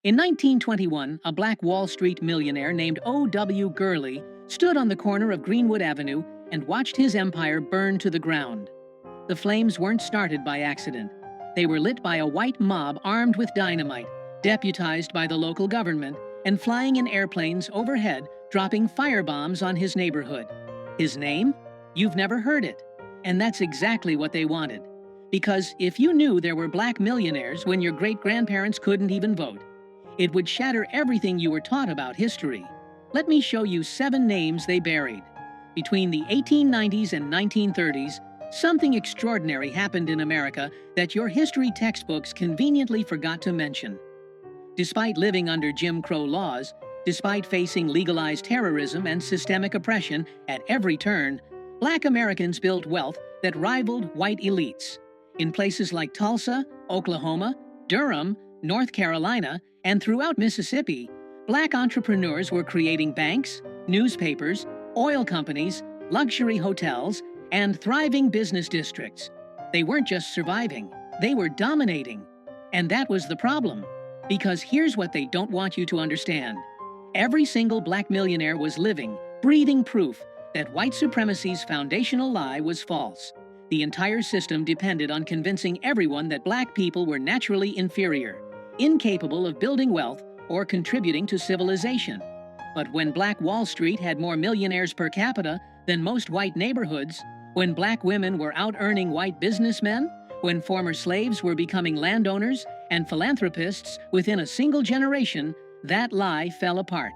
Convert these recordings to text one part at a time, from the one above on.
In 1921, a black Wall Street millionaire named O.W. Gurley stood on the corner of Greenwood Avenue and watched his empire burn to the ground. The flames weren't started by accident. They were lit by a white mob armed with dynamite, deputized by the local government, and flying in airplanes overhead, dropping firebombs on his neighborhood. His name? You've never heard it. And that's exactly what they wanted. Because if you knew there were black millionaires when your great-grandparents couldn't even vote, it would shatter everything you were taught about history. Let me show you 7 names they buried. Between the 1890s and 1930s, something extraordinary happened in America that your history textbooks conveniently forgot to mention. Despite living under Jim Crow laws, despite facing legalized terrorism and systemic oppression at every turn, black Americans built wealth that rivaled white elites. In places like Tulsa, Oklahoma, Durham, North Carolina, and throughout Mississippi, black entrepreneurs were creating banks, newspapers, oil companies, luxury hotels, and thriving business districts. They weren't just surviving, they were dominating. And that was the problem. Because here's what they don't want you to understand. Every single black millionaire was living, breathing proof that white supremacy's foundational lie was false. The entire system depended on convincing everyone that black people were naturally inferior, incapable of building wealth or contributing to civilization. But when Black Wall Street had more millionaires per capita than most white neighborhoods, when black women were out-earning white businessmen, when former slaves were becoming landowners and philanthropists within a single generation, that lie fell apart.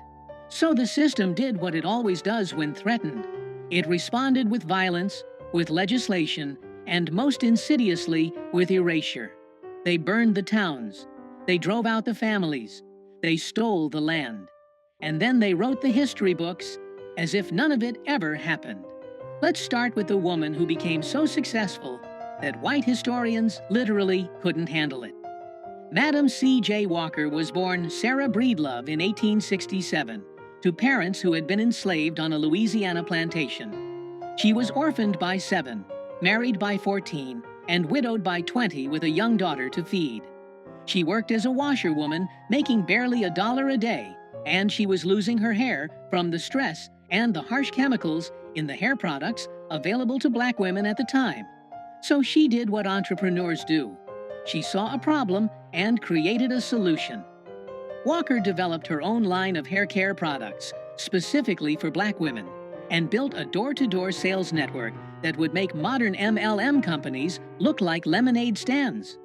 So the system did what it always does when threatened. It responded with violence, with legislation, and most insidiously, with erasure. They burned the towns. They drove out the families. They stole the land. And then they wrote the history books as if none of it ever happened. Let's start with the woman who became so successful that white historians literally couldn't handle it. Madam C.J. Walker was born Sarah Breedlove in 1867 to parents who had been enslaved on a Louisiana plantation. She was orphaned by 7, married by 14, and widowed by 20 with a young daughter to feed. She worked as a washerwoman, making barely $1 a day, and she was losing her hair from the stress and the harsh chemicals in the hair products available to black women at the time. So she did what entrepreneurs do. She saw a problem and created a solution. Walker developed her own line of hair care products, specifically for black women, and built a door-to-door sales network that would make modern MLM companies look like lemonade stands.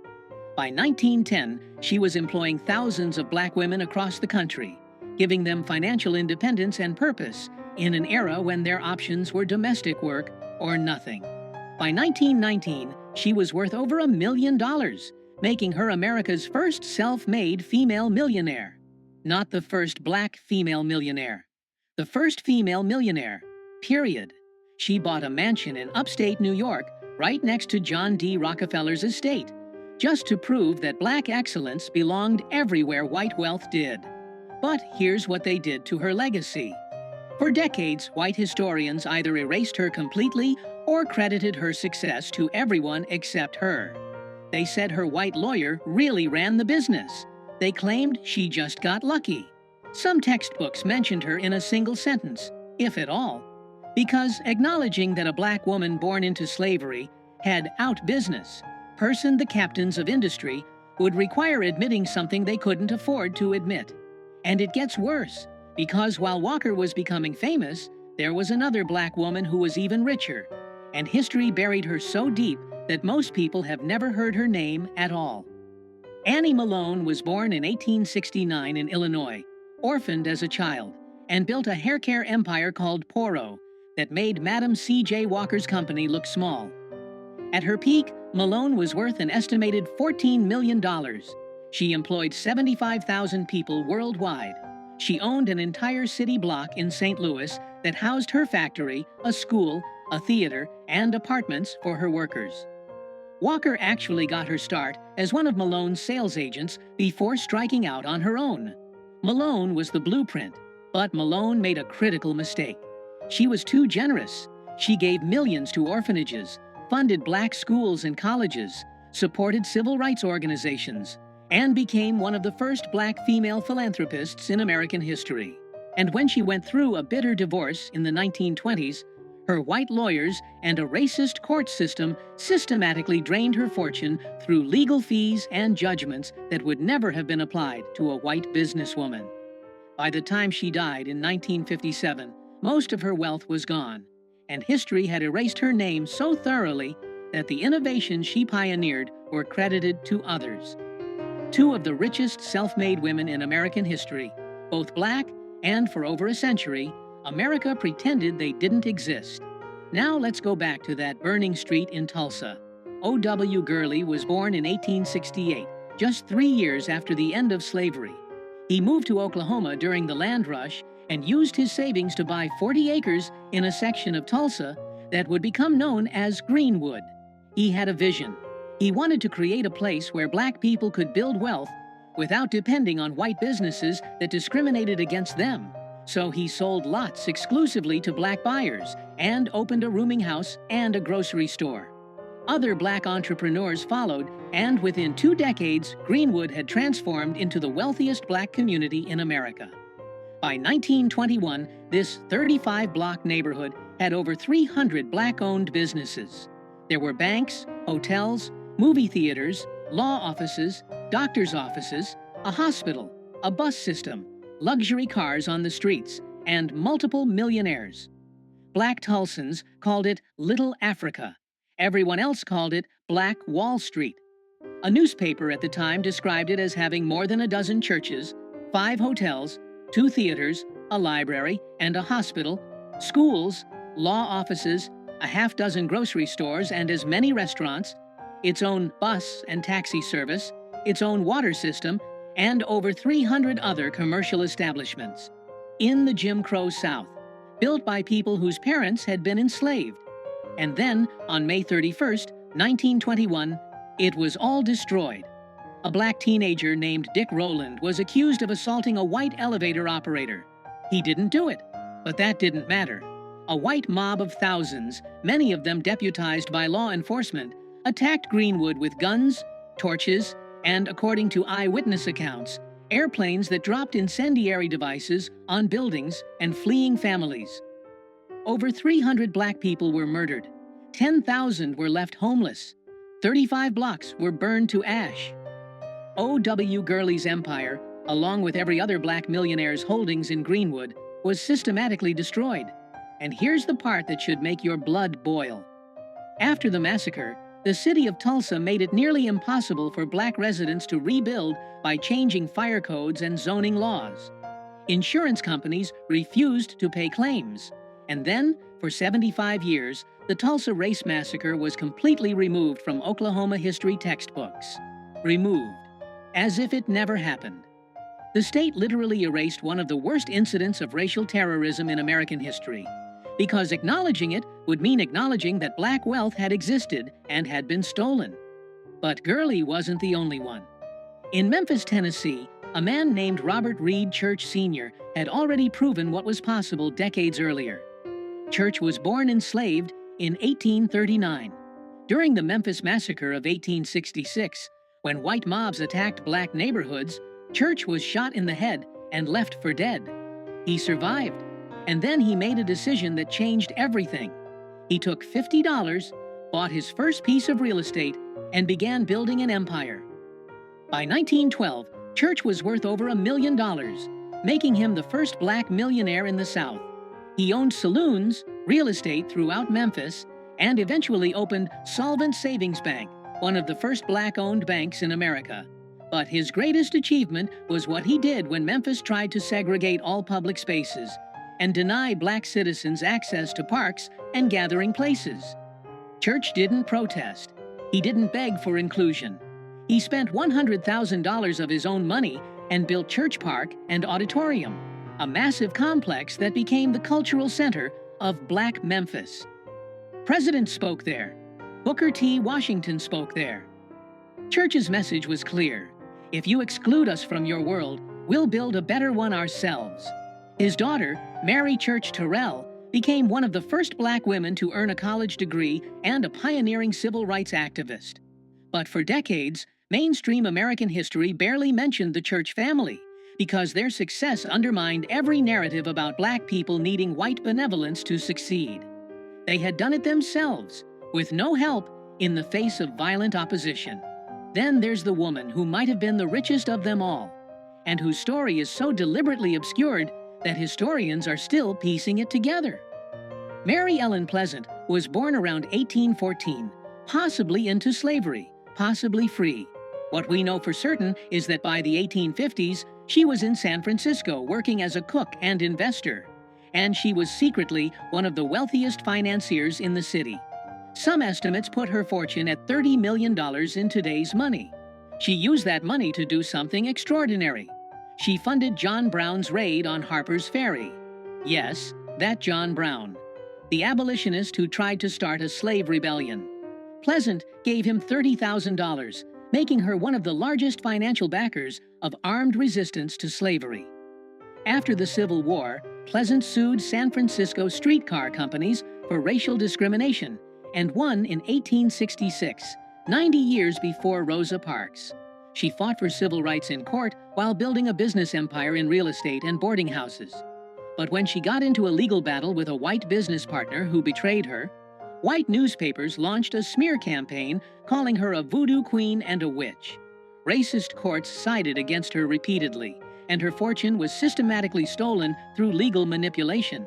By 1910, she was employing thousands of black women across the country, giving them financial independence and purpose in an era when their options were domestic work or nothing. By 1919, she was worth over $1 million, making her America's first self-made female millionaire. Not the first black female millionaire. The first female millionaire, period. She bought a mansion in upstate New York, right next to John D. Rockefeller's estate, just to prove that black excellence belonged everywhere white wealth did. But here's what they did to her legacy. For decades, white historians either erased her completely or credited her success to everyone except her. They said her white lawyer really ran the business. They claimed she just got lucky. Some textbooks mentioned her in a single sentence, if at all, because acknowledging that a black woman born into slavery had out-business, personed the captains of industry, would require admitting something they couldn't afford to admit. And it gets worse, because while Walker was becoming famous, there was another black woman who was even richer, and history buried her so deep that most people have never heard her name at all. Annie Malone was born in 1869 in Illinois, orphaned as a child, and built a hair care empire called Poro that made Madam C.J. Walker's company look small. At her peak, Malone was worth an estimated $14 million. She employed 75,000 people worldwide. She owned an entire city block in St. Louis that housed her factory, a school, a theater, and apartments for her workers. Walker actually got her start as one of Malone's sales agents before striking out on her own. Malone was the blueprint, but Malone made a critical mistake. She was too generous. She gave millions to orphanages, funded black schools and colleges, supported civil rights organizations, and became one of the first black female philanthropists in American history. And when she went through a bitter divorce in the 1920s, her white lawyers and a racist court system systematically drained her fortune through legal fees and judgments that would never have been applied to a white businesswoman. By the time she died in 1957, most of her wealth was gone, and history had erased her name so thoroughly that the innovations she pioneered were credited to others. Two of the richest self-made women in American history, both black, and for over a century, America pretended they didn't exist. Now let's go back to that burning street in Tulsa. O.W. Gurley was born in 1868, just 3 years after the end of slavery. He moved to Oklahoma during the land rush and used his savings to buy 40 acres in a section of Tulsa that would become known as Greenwood. He had a vision. He wanted to create a place where black people could build wealth without depending on white businesses that discriminated against them. So he sold lots exclusively to black buyers and opened a rooming house and a grocery store. Other black entrepreneurs followed, and within 2 decades, Greenwood had transformed into the wealthiest black community in America. By 1921, this 35-block neighborhood had over 300 black-owned businesses. There were banks, hotels, movie theaters, law offices, doctor's offices, a hospital, a bus system, luxury cars on the streets, and multiple millionaires. Black Tulsans called it Little Africa. Everyone else called it Black Wall Street. A newspaper at the time described it as having more than a dozen churches, 5 hotels, 2 theaters, a library, and a hospital, schools, law offices, a half-dozen grocery stores, and as many restaurants, its own bus and taxi service, its own water system, and over 300 other commercial establishments. In the Jim Crow South, built by people whose parents had been enslaved. And then, on May 31st, 1921, it was all destroyed. A black teenager named Dick Rowland was accused of assaulting a white elevator operator. He didn't do it, but that didn't matter. A white mob of thousands, many of them deputized by law enforcement, attacked Greenwood with guns, torches, and, according to eyewitness accounts, airplanes that dropped incendiary devices on buildings and fleeing families. Over 300 black people were murdered. 10,000 were left homeless. 35 blocks were burned to ash. O.W. Gurley's empire, along with every other black millionaire's holdings in Greenwood, was systematically destroyed. And here's the part that should make your blood boil. After the massacre, the city of Tulsa made it nearly impossible for black residents to rebuild by changing fire codes and zoning laws. Insurance companies refused to pay claims. And then, for 75 years, the Tulsa Race Massacre was completely removed from Oklahoma history textbooks. Removed. As if it never happened. The state literally erased one of the worst incidents of racial terrorism in American history, because acknowledging it would mean acknowledging that black wealth had existed and had been stolen. But Gurley wasn't the only one. In Memphis, Tennessee, a man named Robert Reed Church Sr. had already proven what was possible decades earlier. Church was born enslaved in 1839. During the Memphis Massacre of 1866, when white mobs attacked black neighborhoods, Church was shot in the head and left for dead. He survived, and then he made a decision that changed everything. He took $50, bought his first piece of real estate, and began building an empire. By 1912, Church was worth over $1 million, making him the first black millionaire in the South. He owned saloons, real estate throughout Memphis, and eventually opened Solvent Savings Bank, one of the first black-owned banks in America. But his greatest achievement was what he did when Memphis tried to segregate all public spaces and deny black citizens access to parks and gathering places. Church didn't protest. He didn't beg for inclusion. He spent $100,000 of his own money and built Church Park and Auditorium, a massive complex that became the cultural center of Black Memphis. Presidents spoke there. Booker T. Washington spoke there. Church's message was clear. If you exclude us from your world, we'll build a better one ourselves. His daughter, Mary Church Terrell, became one of the first black women to earn a college degree and a pioneering civil rights activist. But for decades, Mainstream American history barely mentioned the church family because their success undermined every narrative about black people needing white benevolence to succeed. They had done it themselves, with no help, in the face of violent opposition. Then there's the woman who might have been the richest of them all, and whose story is so deliberately obscured that historians are still piecing it together. Mary Ellen Pleasant was born around 1814, possibly into slavery, possibly free. What we know for certain is that by the 1850s, she was in San Francisco working as a cook and investor, and she was secretly one of the wealthiest financiers in the city. Some estimates put her fortune at $30 million in today's money. She used that money to do something extraordinary. She funded John Brown's raid on Harper's Ferry. Yes, that John Brown, the abolitionist who tried to start a slave rebellion. Pleasant gave him $30,000, making her one of the largest financial backers of armed resistance to slavery. After the Civil War, Pleasant sued San Francisco streetcar companies for racial discrimination and won in 1866, 90 years before Rosa Parks. She fought for civil rights in court while building a business empire in real estate and boarding houses. But when she got into a legal battle with a white business partner who betrayed her, white newspapers launched a smear campaign calling her a voodoo queen and a witch. Racist courts sided against her repeatedly, and her fortune was systematically stolen through legal manipulation.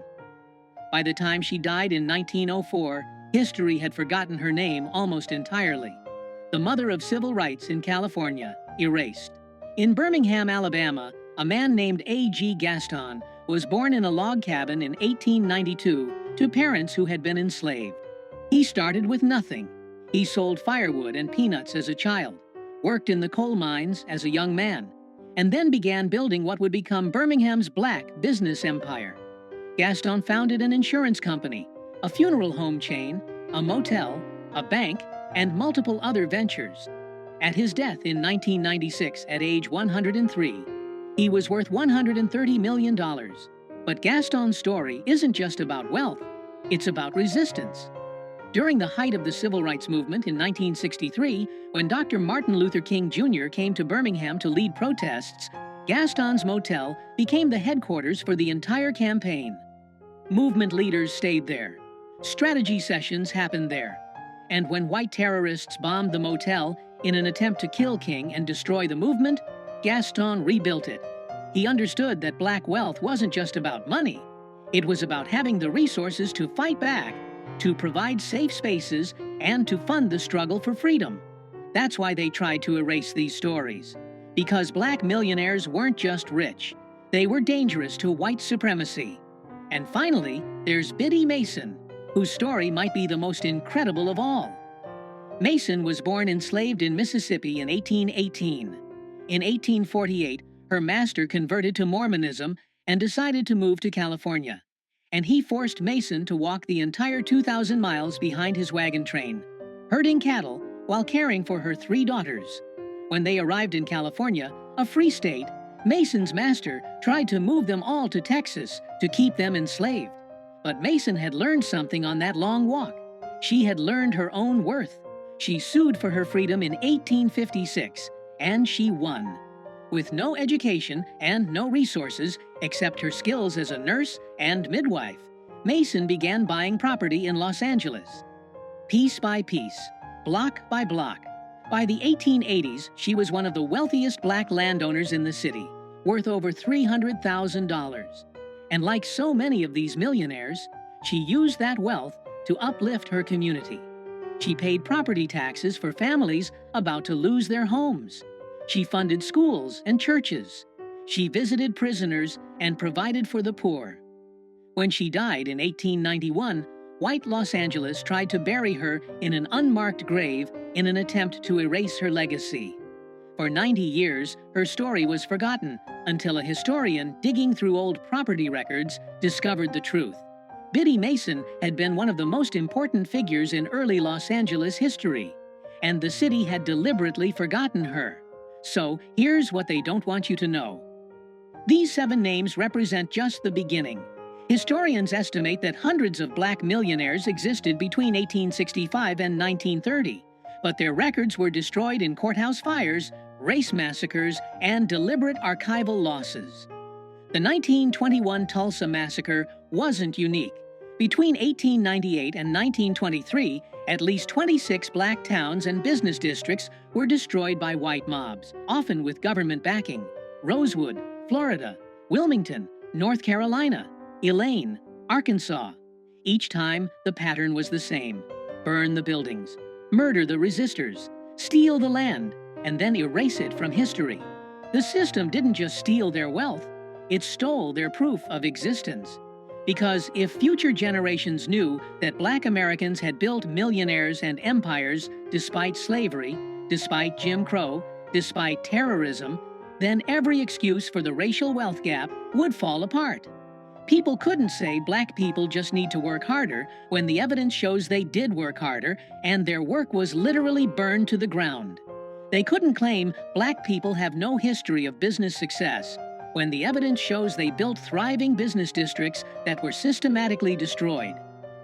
By the time she died in 1904, history had forgotten her name almost entirely. The mother of civil rights in California, erased. In Birmingham, Alabama, a man named A.G. Gaston was born in a log cabin in 1892 to parents who had been enslaved. He started with nothing. He sold firewood and peanuts as a child, worked in the coal mines as a young man, and then began building what would become Birmingham's black business empire. Gaston founded an insurance company, a funeral home chain, a motel, a bank, and multiple other ventures. At his death in 1996 at age 103, he was worth $130 million. But Gaston's story isn't just about wealth, it's about resistance. During the height of the Civil Rights Movement in 1963, when Dr. Martin Luther King Jr. came to Birmingham to lead protests, Gaston's motel became the headquarters for the entire campaign. Movement leaders stayed there. Strategy sessions happened there. And when white terrorists bombed the motel in an attempt to kill King and destroy the movement, Gaston rebuilt it. He understood that black wealth wasn't just about money. It was about having the resources to fight back, to provide safe spaces, and to fund the struggle for freedom. That's why they tried to erase these stories. Because black millionaires weren't just rich. They were dangerous to white supremacy. And finally, there's Biddy Mason, whose story might be the most incredible of all. Mason was born enslaved in Mississippi in 1818. In 1848, her master converted to Mormonism and decided to move to California. And he forced Mason to walk the entire 2,000 miles behind his wagon train, herding cattle while caring for her 3 daughters. When they arrived in California, a free state, Mason's master tried to move them all to Texas to keep them enslaved. But Mason had learned something on that long walk. She had learned her own worth. She sued for her freedom in 1856, and she won. With no education and no resources except her skills as a nurse and midwife, Mason began buying property in Los Angeles. Piece by piece, block by block. By the 1880s, she was one of the wealthiest black landowners in the city, worth over $300,000. And like so many of these millionaires, she used that wealth to uplift her community. She paid property taxes for families about to lose their homes. She funded schools and churches. She visited prisoners and provided for the poor. When she died in 1891, white Los Angeles tried to bury her in an unmarked grave in an attempt to erase her legacy. For 90 years, her story was forgotten until a historian digging through old property records discovered the truth. Biddy Mason had been one of the most important figures in early Los Angeles history, and the city had deliberately forgotten her. So here's what they don't want you to know. These 7 names represent just the beginning. Historians estimate that hundreds of black millionaires existed between 1865 and 1930, but their records were destroyed in courthouse fires, race massacres, and deliberate archival losses. The 1921 Tulsa Massacre wasn't unique. Between 1898 and 1923, at least 26 black towns and business districts were destroyed by white mobs, often with government backing. Rosewood, Florida; Wilmington, North Carolina; Elaine, Arkansas. Each time, the pattern was the same: burn the buildings, murder the resistors, steal the land, and then erase it from history. The system didn't just steal their wealth, it stole their proof of existence. Because if future generations knew that black Americans had built millionaires and empires despite slavery, despite Jim Crow, despite terrorism, then every excuse for the racial wealth gap would fall apart. People couldn't say black people just need to work harder when the evidence shows they did work harder and their work was literally burned to the ground. They couldn't claim black people have no history of business success when the evidence shows they built thriving business districts that were systematically destroyed.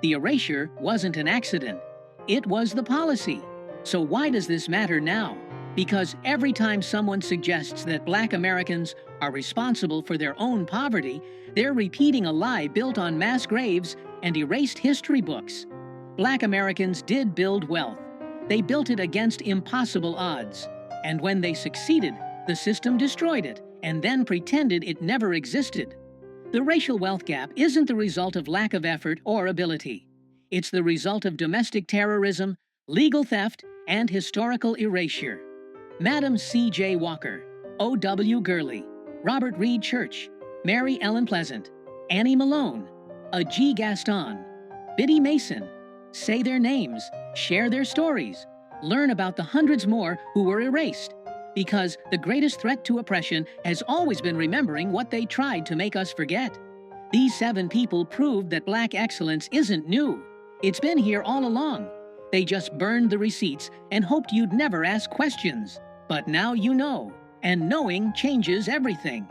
The erasure wasn't an accident. It was the policy. So why does this matter now? Because every time someone suggests that black Americans are responsible for their own poverty, they're repeating a lie built on mass graves and erased history books. Black Americans did build wealth. They built it against impossible odds. And when they succeeded, the system destroyed it and then pretended it never existed. The racial wealth gap isn't the result of lack of effort or ability. It's the result of domestic terrorism, legal theft, and historical erasure. Madam C.J. Walker, O.W. Gurley, Robert Reed Church, Mary Ellen Pleasant, Annie Malone, A. G. Gaston, Biddy Mason. Say their names, share their stories, learn about the hundreds more who were erased. Because the greatest threat to oppression has always been remembering what they tried to make us forget. These 7 people proved that black excellence isn't new. It's been here all along. They just burned the receipts and hoped you'd never ask questions. But now you know, and knowing changes everything.